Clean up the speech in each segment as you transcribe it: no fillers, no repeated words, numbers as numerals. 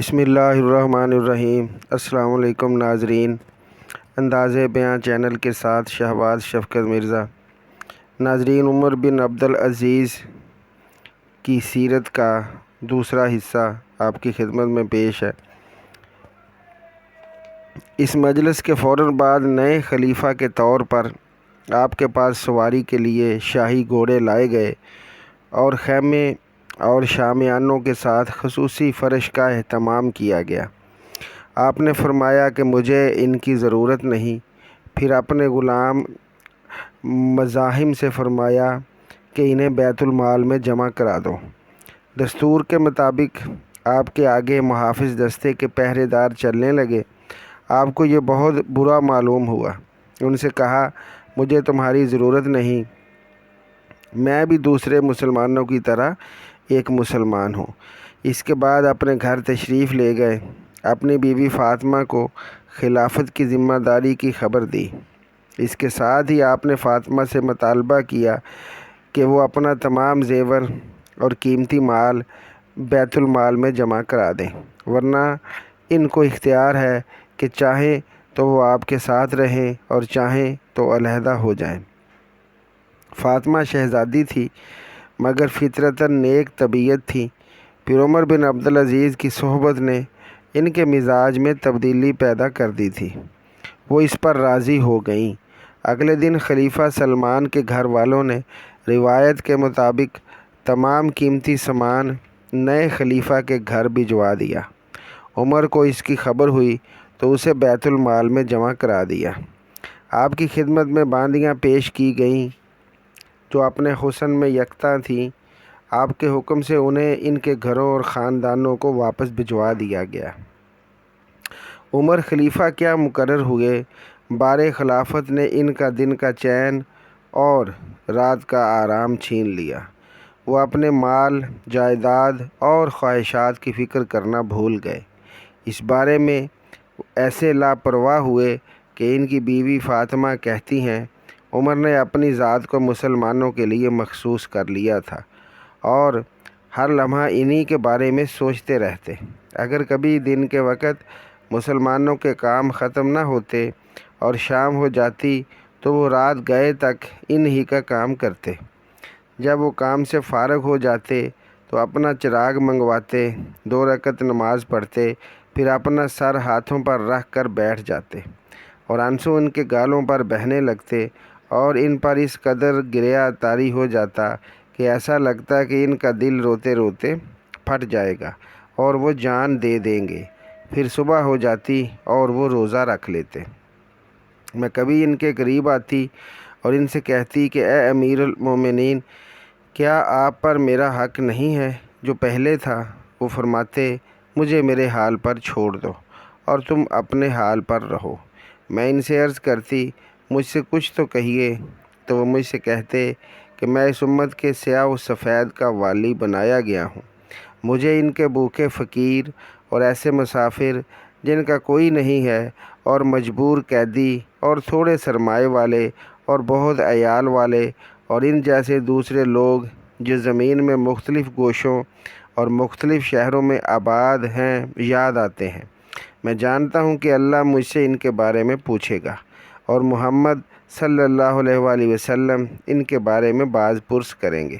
بسم اللہ الرحمن الرحیم۔ السلام علیکم ناظرین، انداز بیاں چینل کے ساتھ شہباز شفقت مرزا۔ ناظرین، عمر بن عبدالعزیز کی سیرت کا دوسرا حصہ آپ کی خدمت میں پیش ہے۔ اس مجلس کے فوراً بعد نئے خلیفہ کے طور پر آپ کے پاس سواری کے لیے شاہی گھوڑے لائے گئے اور خیمے اور شامیانوں کے ساتھ خصوصی فرش کا اہتمام کیا گیا۔ آپ نے فرمایا کہ مجھے ان کی ضرورت نہیں، پھر اپنے غلام مزاحم سے فرمایا کہ انہیں بیت المال میں جمع کرا دو۔ دستور کے مطابق آپ کے آگے محافظ دستے کے پہرے دار چلنے لگے۔ آپ کو یہ بہت برا معلوم ہوا۔ ان سے کہا، مجھے تمہاری ضرورت نہیں، میں بھی دوسرے مسلمانوں کی طرح ایک مسلمان ہوں۔ اس کے بعد اپنے گھر تشریف لے گئے۔ اپنی بیوی فاطمہ کو خلافت کی ذمہ داری کی خبر دی۔ اس کے ساتھ ہی آپ نے فاطمہ سے مطالبہ کیا کہ وہ اپنا تمام زیور اور قیمتی مال بیت المال میں جمع کرا دیں، ورنہ ان کو اختیار ہے کہ چاہیں تو وہ آپ کے ساتھ رہیں اور چاہیں تو علیحدہ ہو جائیں۔ فاطمہ شہزادی تھی مگر فطرتاً نیک طبیعت تھی۔ پھر عمر بن عبدالعزیز کی صحبت نے ان کے مزاج میں تبدیلی پیدا کر دی تھی۔ وہ اس پر راضی ہو گئیں۔ اگلے دن خلیفہ سلمان کے گھر والوں نے روایت کے مطابق تمام قیمتی سامان نئے خلیفہ کے گھر بھجوا دیا۔ عمر کو اس کی خبر ہوئی تو اسے بیت المال میں جمع کرا دیا۔ آپ کی خدمت میں باندیاں پیش کی گئیں جو اپنے حسن میں یکتا تھیں۔ آپ کے حکم سے انہیں ان کے گھروں اور خاندانوں کو واپس بھجوا دیا گیا۔ عمر خلیفہ کیا مقرر ہوئے، بار خلافت نے ان کا دن کا چین اور رات کا آرام چھین لیا۔ وہ اپنے مال، جائیداد اور خواہشات کی فکر کرنا بھول گئے۔ اس بارے میں ایسے لاپرواہ ہوئے کہ ان کی بیوی فاطمہ کہتی ہیں، عمر نے اپنی ذات کو مسلمانوں کے لیے مخصوص کر لیا تھا اور ہر لمحہ انہی کے بارے میں سوچتے رہتے۔ اگر کبھی دن کے وقت مسلمانوں کے کام ختم نہ ہوتے اور شام ہو جاتی تو وہ رات گئے تک انہی کا کام کرتے۔ جب وہ کام سے فارغ ہو جاتے تو اپنا چراغ منگواتے، 2 رکعت نماز پڑھتے، پھر اپنا سر ہاتھوں پر رکھ کر بیٹھ جاتے اور آنسو ان کے گالوں پر بہنے لگتے اور ان پر اس قدر گریہ طاری ہو جاتا کہ ایسا لگتا کہ ان کا دل روتے روتے پھٹ جائے گا اور وہ جان دے دیں گے۔ پھر صبح ہو جاتی اور وہ روزہ رکھ لیتے۔ میں کبھی ان کے قریب آتی اور ان سے کہتی کہ اے امیر المومنین، کیا آپ پر میرا حق نہیں ہے جو پہلے تھا؟ وہ فرماتے، مجھے میرے حال پر چھوڑ دو اور تم اپنے حال پر رہو۔ میں ان سے عرض کرتی، مجھ سے کچھ تو کہیے، تو وہ مجھ سے کہتے کہ میں اس امت کے سیاہ و سفید کا والی بنایا گیا ہوں۔ مجھے ان کے بھوکے فقیر اور ایسے مسافر جن کا کوئی نہیں ہے اور مجبور قیدی اور تھوڑے سرمایے والے اور بہت عیال والے اور ان جیسے دوسرے لوگ جو زمین میں مختلف گوشوں اور مختلف شہروں میں آباد ہیں یاد آتے ہیں۔ میں جانتا ہوں کہ اللہ مجھ سے ان کے بارے میں پوچھے گا اور محمد صلی اللہ علیہ وآلہ وسلم ان کے بارے میں باز پرس کریں گے۔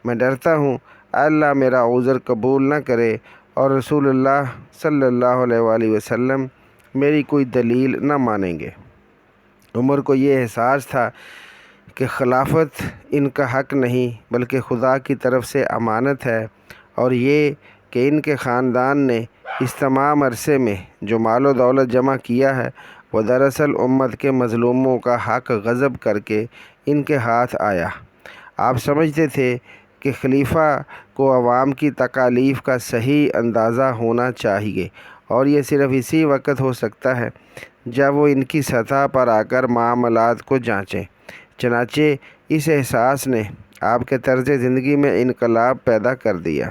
میں ڈرتا ہوں اللہ میرا عذر قبول نہ کرے اور رسول اللہ صلی اللہ علیہ وآلہ وسلم میری کوئی دلیل نہ مانیں گے۔ عمر کو یہ احساس تھا کہ خلافت ان کا حق نہیں بلکہ خدا کی طرف سے امانت ہے، اور یہ کہ ان کے خاندان نے اس تمام عرصے میں جو مال و دولت جمع کیا ہے وہ دراصل امت کے مظلوموں کا حق غصب کر کے ان کے ہاتھ آیا۔ آپ سمجھتے تھے کہ خلیفہ کو عوام کی تکالیف کا صحیح اندازہ ہونا چاہیے اور یہ صرف اسی وقت ہو سکتا ہے جب وہ ان کی سطح پر آ کر معاملات کو جانچیں۔ چنانچہ اس احساس نے آپ کے طرز زندگی میں انقلاب پیدا کر دیا۔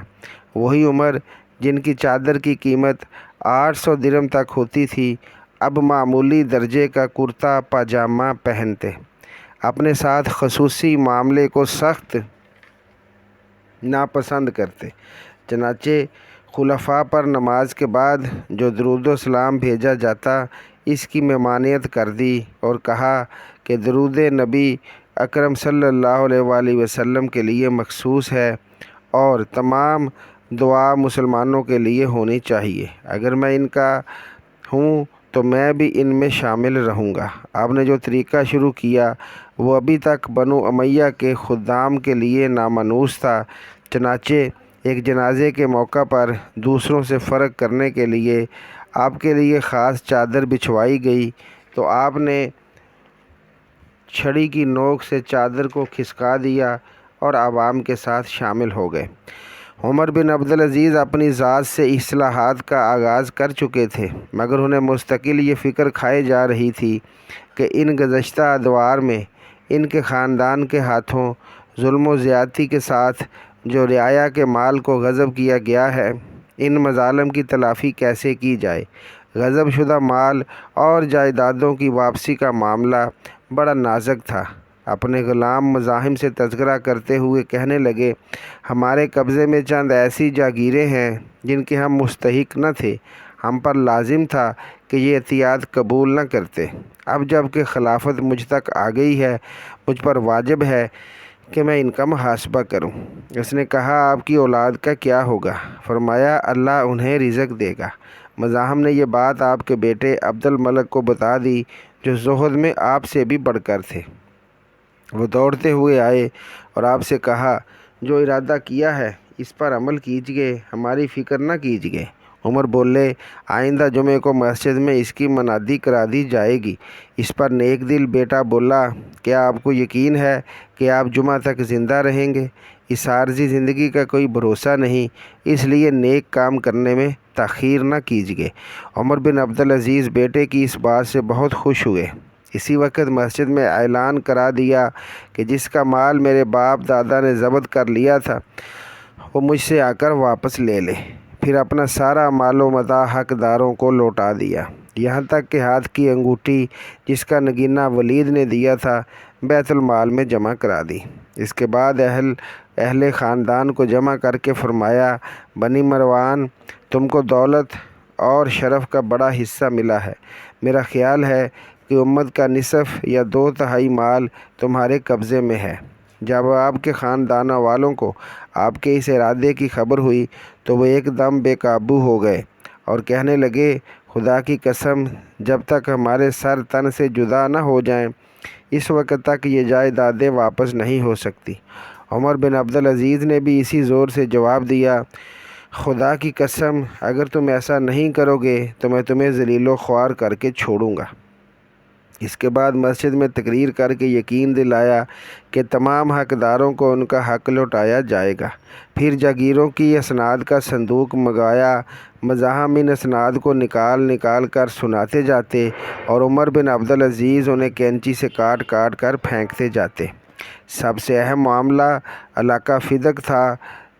وہی عمر جن کی چادر کی قیمت 800 درہم تک ہوتی تھی، اب معمولی درجے کا کرتا پاجامہ پہنتے، اپنے ساتھ خصوصی معاملے کو سخت ناپسند کرتے۔ چنانچہ خلفاء پر نماز کے بعد جو درود و سلام بھیجا جاتا اس کی ممانعت کر دی اور کہا کہ درود نبی اکرم صلی اللہ علیہ وآلہ وسلم کے لیے مخصوص ہے اور تمام دعا مسلمانوں کے لیے ہونی چاہیے۔ اگر میں ان کا ہوں تو میں بھی ان میں شامل رہوں گا۔ آپ نے جو طریقہ شروع کیا وہ ابھی تک بنو امیہ کے خدام کے لیے نامانوس تھا۔ چنانچہ ایک جنازے کے موقع پر دوسروں سے فرق کرنے کے لیے آپ کے لیے خاص چادر بچھوائی گئی تو آپ نے چھڑی کی نوک سے چادر کو کھسکا دیا اور عوام کے ساتھ شامل ہو گئے۔ عمر بن عبدالعزیز اپنی ذات سے اصلاحات کا آغاز کر چکے تھے، مگر انہیں مستقل یہ فکر کھائے جا رہی تھی کہ ان گزشتہ ادوار میں ان کے خاندان کے ہاتھوں ظلم و زیادتی کے ساتھ جو رعایا کے مال کو غصب کیا گیا ہے، ان مظالم کی تلافی کیسے کی جائے۔ غصب شدہ مال اور جائیدادوں کی واپسی کا معاملہ بڑا نازک تھا۔ اپنے غلام مزاحم سے تذکرہ کرتے ہوئے کہنے لگے، ہمارے قبضے میں چند ایسی جاگیریں ہیں جن کے ہم مستحق نہ تھے، ہم پر لازم تھا کہ یہ عطیات قبول نہ کرتے۔ اب جب کہ خلافت مجھ تک آ گئی ہے، مجھ پر واجب ہے کہ میں ان کا محاسبہ کروں۔ اس نے کہا، آپ کی اولاد کا کیا ہوگا؟ فرمایا، اللہ انہیں رزق دے گا۔ مزاحم نے یہ بات آپ کے بیٹے عبد الملک کو بتا دی جو زہد میں آپ سے بھی بڑھ کر تھے۔ وہ دوڑتے ہوئے آئے اور آپ سے کہا، جو ارادہ کیا ہے اس پر عمل کیجیے، ہماری فکر نہ کیجیے۔ عمر بولے، آئندہ جمعے کو مسجد میں اس کی منادی کرا دی جائے گی۔ اس پر نیک دل بیٹا بولا، کیا آپ کو یقین ہے کہ آپ جمعہ تک زندہ رہیں گے؟ اس عارضی زندگی کا کوئی بھروسہ نہیں، اس لیے نیک کام کرنے میں تاخیر نہ کیجیے۔ عمر بن عبدالعزیز بیٹے کی اس بات سے بہت خوش ہوئے۔ اسی وقت مسجد میں اعلان کرا دیا کہ جس کا مال میرے باپ دادا نے ضبط کر لیا تھا وہ مجھ سے آ کر واپس لے لے۔ پھر اپنا سارا مال و متاع حقداروں کو لوٹا دیا، یہاں تک کہ ہاتھ کی انگوٹھی جس کا نگینہ ولید نے دیا تھا بیت المال میں جمع کرا دی۔ اس کے بعد اہل خاندان کو جمع کر کے فرمایا، بنی مروان، تم کو دولت اور شرف کا بڑا حصہ ملا ہے۔ میرا خیال ہے کہ امت کا نصف یا 2/3 مال تمہارے قبضے میں ہے۔ جب آپ کے خاندان والوں کو آپ کے اس ارادے کی خبر ہوئی تو وہ ایک دم بے قابو ہو گئے اور کہنے لگے، خدا کی قسم، جب تک ہمارے سر تن سے جدا نہ ہو جائیں اس وقت تک یہ جائیدادیں واپس نہیں ہو سکتی۔ عمر بن عبدالعزیز نے بھی اسی زور سے جواب دیا، خدا کی قسم، اگر تم ایسا نہیں کرو گے تو میں تمہیں ذلیل و خوار کر کے چھوڑوں گا۔ اس کے بعد مسجد میں تقریر کر کے یقین دلایا کہ تمام حقداروں کو ان کا حق لوٹایا جائے گا۔ پھر جاگیروں کی اسناد کا صندوق منگایا۔ مزاحم ان اسناد کو نکال کر سناتے جاتے اور عمر بن عبدالعزیز انہیں کینچی سے کاٹ کر پھینکتے جاتے۔ سب سے اہم معاملہ علاقہ فدق تھا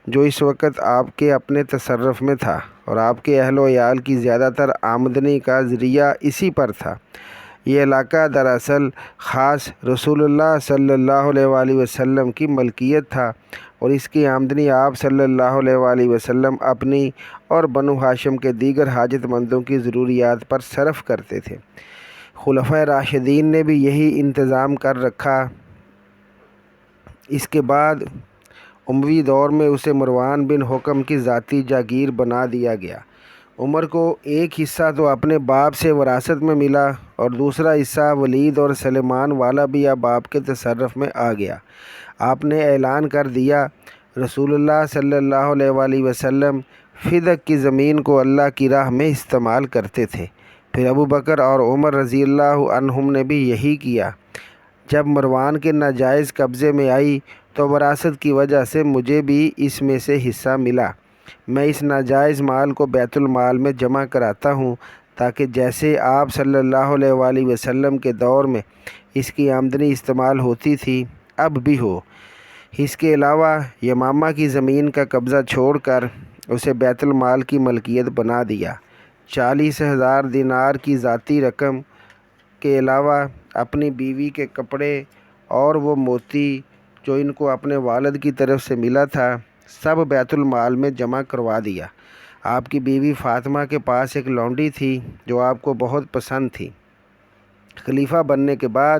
جو اس وقت آپ کے اپنے تصرف میں تھا اور آپ کے اہل و عیال کی زیادہ تر آمدنی کا ذریعہ اسی پر تھا۔ یہ علاقہ دراصل خاص رسول اللہ صلی اللہ علیہ وآلہ وسلم کی ملکیت تھا اور اس کی آمدنی آپ صلی اللہ علیہ وآلہ وسلم اپنی اور بنو ہاشم کے دیگر حاجت مندوں کی ضروریات پر صرف کرتے تھے۔ خلفائے راشدین نے بھی یہی انتظام کر رکھا۔ اس کے بعد اموی دور میں اسے مروان بن حکم کی ذاتی جاگیر بنا دیا گیا۔ عمر کو ایک حصہ تو اپنے باپ سے وراثت میں ملا اور دوسرا حصہ ولید اور سلیمان والا بھی اب آپ کے تصرف میں آ گیا۔ آپ نے اعلان کر دیا، رسول اللہ صلی اللہ علیہ وآلہ وسلم فدق کی زمین کو اللہ کی راہ میں استعمال کرتے تھے۔ پھر ابو بکر اور عمر رضی اللہ عنہم نے بھی یہی کیا۔ جب مروان کے ناجائز قبضے میں آئی تو وراثت کی وجہ سے مجھے بھی اس میں سے حصہ ملا۔ میں اس ناجائز مال کو بیت المال میں جمع کراتا ہوں تاکہ جیسے آپ صلی اللہ علیہ وآلہ وسلم کے دور میں اس کی آمدنی استعمال ہوتی تھی اب بھی ہو۔ اس کے علاوہ یمامہ کی زمین کا قبضہ چھوڑ کر اسے بیت المال کی ملکیت بنا دیا۔ 40,000 دینار کی ذاتی رقم کے علاوہ اپنی بیوی کے کپڑے اور وہ موتی جو ان کو اپنے والد کی طرف سے ملا تھا سب بیت المال میں جمع کروا دیا۔ آپ کی بیوی فاطمہ کے پاس ایک لونڈی تھی جو آپ کو بہت پسند تھی۔ خلیفہ بننے کے بعد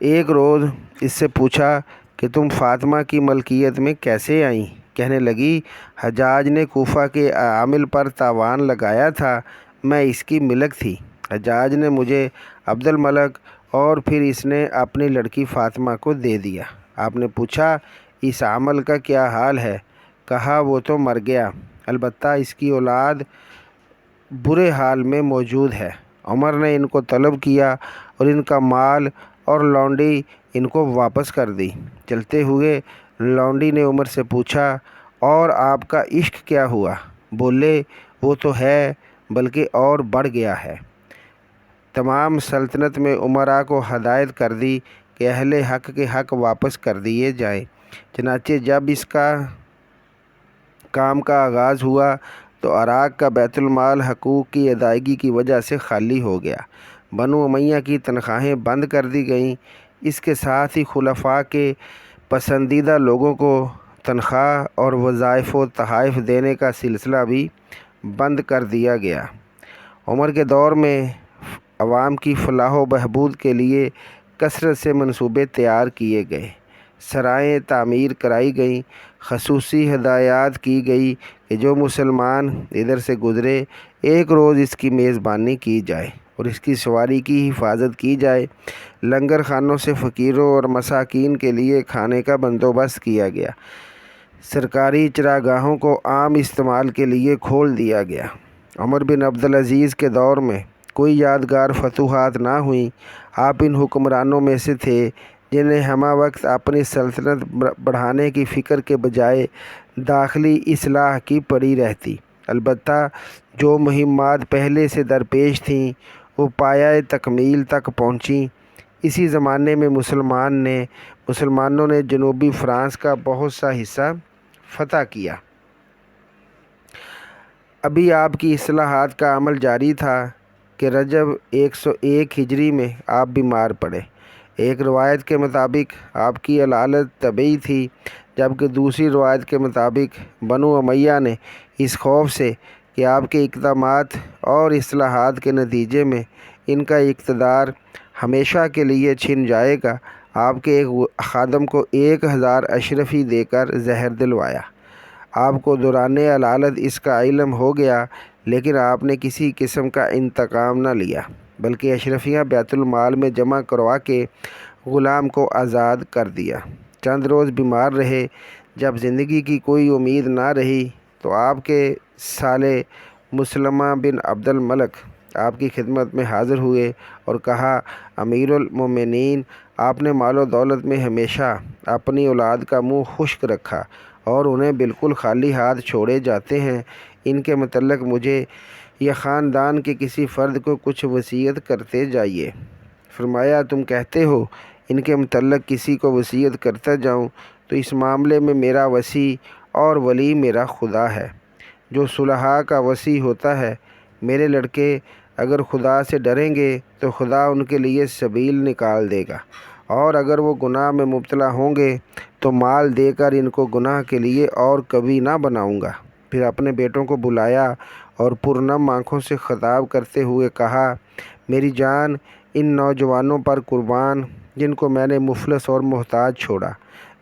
ایک روز اس سے پوچھا کہ تم فاطمہ کی ملکیت میں کیسے آئیں؟ کہنے لگی، حجاج نے کوفہ کے عامل پر تاوان لگایا تھا، میں اس کی ملک تھی۔ حجاج نے مجھے عبد الملک اور پھر اس نے اپنی لڑکی فاطمہ کو دے دیا۔ آپ نے پوچھا، اس عامل کا کیا حال ہے؟ کہا، وہ تو مر گیا، البتہ اس کی اولاد برے حال میں موجود ہے۔ عمر نے ان کو طلب کیا اور ان کا مال اور لونڈی ان کو واپس کر دی۔ چلتے ہوئے لونڈی نے عمر سے پوچھا، اور آپ کا عشق کیا ہوا؟ بولے، وہ تو ہے بلکہ اور بڑھ گیا ہے۔ تمام سلطنت میں امراء کو ہدایت کر دی کہ اہل حق کے حق واپس کر دیے جائیں۔ چنانچہ جب اس کام کا آغاز ہوا تو عراق کا بیت المال حقوق کی ادائیگی کی وجہ سے خالی ہو گیا۔ بنو امیہ کی تنخواہیں بند کر دی گئیں۔ اس کے ساتھ ہی خلفاء کے پسندیدہ لوگوں کو تنخواہ اور وظائف و تحائف دینے کا سلسلہ بھی بند کر دیا گیا۔ عمر کے دور میں عوام کی فلاح و بہبود کے لیے کثرت سے منصوبے تیار کیے گئے، سرائیں تعمیر کرائی گئیں، خصوصی ہدایات کی گئی کہ جو مسلمان ادھر سے گزرے ایک روز اس کی میزبانی کی جائے اور اس کی سواری کی حفاظت کی جائے۔ لنگر خانوں سے فقیروں اور مساکین کے لیے کھانے کا بندوبست کیا گیا۔ سرکاری چراگاہوں کو عام استعمال کے لیے کھول دیا گیا۔ عمر بن عبدالعزیز کے دور میں کوئی یادگار فتوحات نہ ہوئیں۔ آپ ان حکمرانوں میں سے تھے جنہیں ہمہ وقت اپنی سلطنت بڑھانے کی فکر کے بجائے داخلی اصلاح کی پڑی رہتی۔ البتہ جو مہمات پہلے سے درپیش تھیں وہ پایۂ تکمیل تک پہنچیں۔ اسی زمانے میں مسلمانوں نے جنوبی فرانس کا بہت سا حصہ فتح کیا۔ ابھی آپ کی اصلاحات کا عمل جاری تھا کہ رجب 101 ہجری میں آپ بیمار پڑے۔ ایک روایت کے مطابق آپ کی علالت طبعی تھی، جبکہ دوسری روایت کے مطابق بنو امیہ نے اس خوف سے کہ آپ کے اقدامات اور اصلاحات کے نتیجے میں ان کا اقتدار ہمیشہ کے لیے چھن جائے گا، آپ کے ایک خادم کو 1000 اشرفی دے کر زہر دلوایا۔ آپ کو دوران علالت اس کا علم ہو گیا، لیکن آپ نے کسی قسم کا انتقام نہ لیا، بلکہ اشرفیاں بیت المال میں جمع کروا کے غلام کو آزاد کر دیا۔ چند روز بیمار رہے۔ جب زندگی کی کوئی امید نہ رہی تو آپ کے سالے مسلمہ بن عبد الملک آپ کی خدمت میں حاضر ہوئے اور کہا، امیر المومنین، آپ نے مال و دولت میں ہمیشہ اپنی اولاد کا منہ خشک رکھا اور انہیں بالکل خالی ہاتھ چھوڑے جاتے ہیں۔ ان کے متعلق مجھے یا خاندان کے کسی فرد کو کچھ وصیت کرتے جائیے۔ فرمایا، تم کہتے ہو ان کے متعلق کسی کو وصیت کرتا جاؤں، تو اس معاملے میں میرا وصی اور ولی میرا خدا ہے، جو صلحاء کا وصی ہوتا ہے۔ میرے لڑکے اگر خدا سے ڈریں گے تو خدا ان کے لیے سبیل نکال دے گا، اور اگر وہ گناہ میں مبتلا ہوں گے تو مال دے کر ان کو گناہ کے لیے اور کبھی نہ بناؤں گا۔ پھر اپنے بیٹوں کو بلایا اور پرنم آنکھوں سے خطاب کرتے ہوئے کہا، میری جان ان نوجوانوں پر قربان جن کو میں نے مفلس اور محتاج چھوڑا،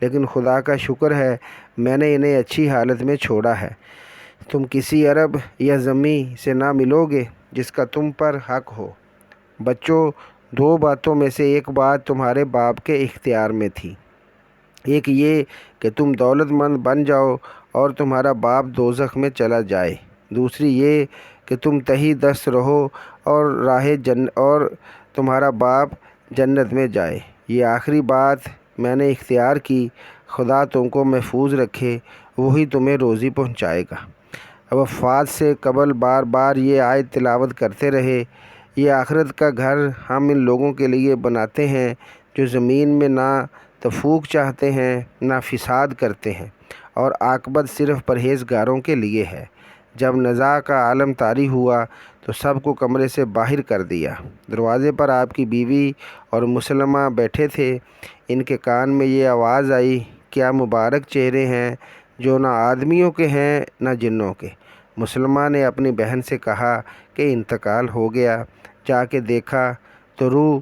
لیکن خدا کا شکر ہے میں نے انہیں اچھی حالت میں چھوڑا ہے۔ تم کسی عرب یا ذمی سے نہ ملو گے جس کا تم پر حق ہو۔ بچوں، 2 باتوں میں سے ایک بات تمہارے باپ کے اختیار میں تھی۔ ایک یہ کہ تم دولت مند بن جاؤ اور تمہارا باپ دوزخ میں چلا جائے، دوسری یہ کہ تم تہی دست رہو اور تمہارا باپ جنت میں جائے۔ یہ آخری بات میں نے اختیار کی، خدا تم کو محفوظ رکھے، وہی تمہیں روزی پہنچائے گا۔ وفات سے قبل بار بار یہ آیت تلاوت کرتے رہے، یہ آخرت کا گھر ہم ان لوگوں کے لیے بناتے ہیں جو زمین میں نہ تفوق چاہتے ہیں نہ فساد کرتے ہیں، اور عاقبت صرف پرہیزگاروں کے لیے ہے۔ جب نزاع کا عالم طاری ہوا تو سب کو کمرے سے باہر کر دیا۔ دروازے پر آپ کی بیوی اور مسلمہ بیٹھے تھے۔ ان کے کان میں یہ آواز آئی، کیا مبارک چہرے ہیں جو نہ آدمیوں کے ہیں نہ جنوں کے۔ مسلمہ نے اپنی بہن سے کہا کہ انتقال ہو گیا۔ جا کے دیکھا تو روح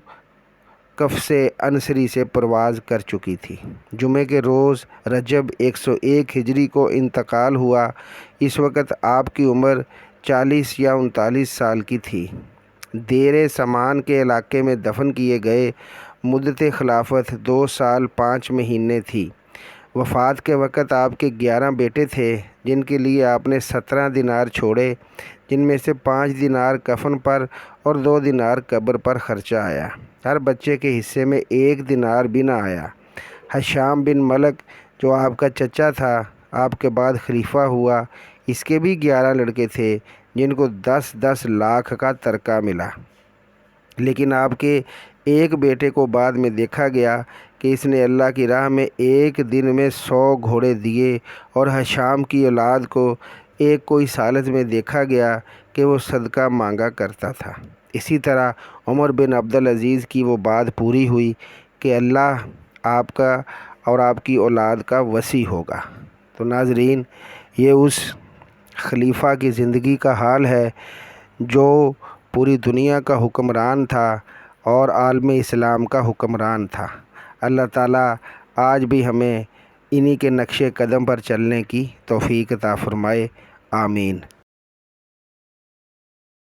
کف سے انصری سے پرواز کر چکی تھی۔ جمعے کے روز رجب 101 ہجری کو انتقال ہوا۔ اس وقت آپ کی عمر 40 یا 39 سال کی تھی۔ دیر سمان کے علاقے میں دفن کیے گئے۔ مدت خلافت 2 سال 5 مہینے تھی۔ وفات کے وقت آپ کے 11 بیٹے تھے، جن کے لیے آپ نے 17 دینار چھوڑے، جن میں سے 5 دینار کفن پر اور 2 دینار قبر پر خرچہ آیا۔ ہر بچے کے حصے میں 1 دینار بھی نہ آیا۔ ہشام بن ملک جو آپ کا چچا تھا، آپ کے بعد خلیفہ ہوا، اس کے بھی 11 لڑکے تھے، جن کو 10-10 لاکھ کا ترکہ ملا۔ لیکن آپ کے ایک بیٹے کو بعد میں دیکھا گیا کہ اس نے اللہ کی راہ میں ایک دن میں 100 گھوڑے دیے، اور ہشام کی اولاد کو ایک کو اس حالت میں دیکھا گیا کہ وہ صدقہ مانگا کرتا تھا۔ اسی طرح عمر بن عبدالعزیز کی وہ بات پوری ہوئی کہ اللہ آپ کا اور آپ کی اولاد کا وصی ہوگا۔ تو ناظرین، یہ اس خلیفہ کی زندگی کا حال ہے جو پوری دنیا کا حکمران تھا اور عالم اسلام کا حکمران تھا۔ اللہ تعالیٰ آج بھی ہمیں انہی کے نقش قدم پر چلنے کی توفیق عطا فرمائے۔ آمین۔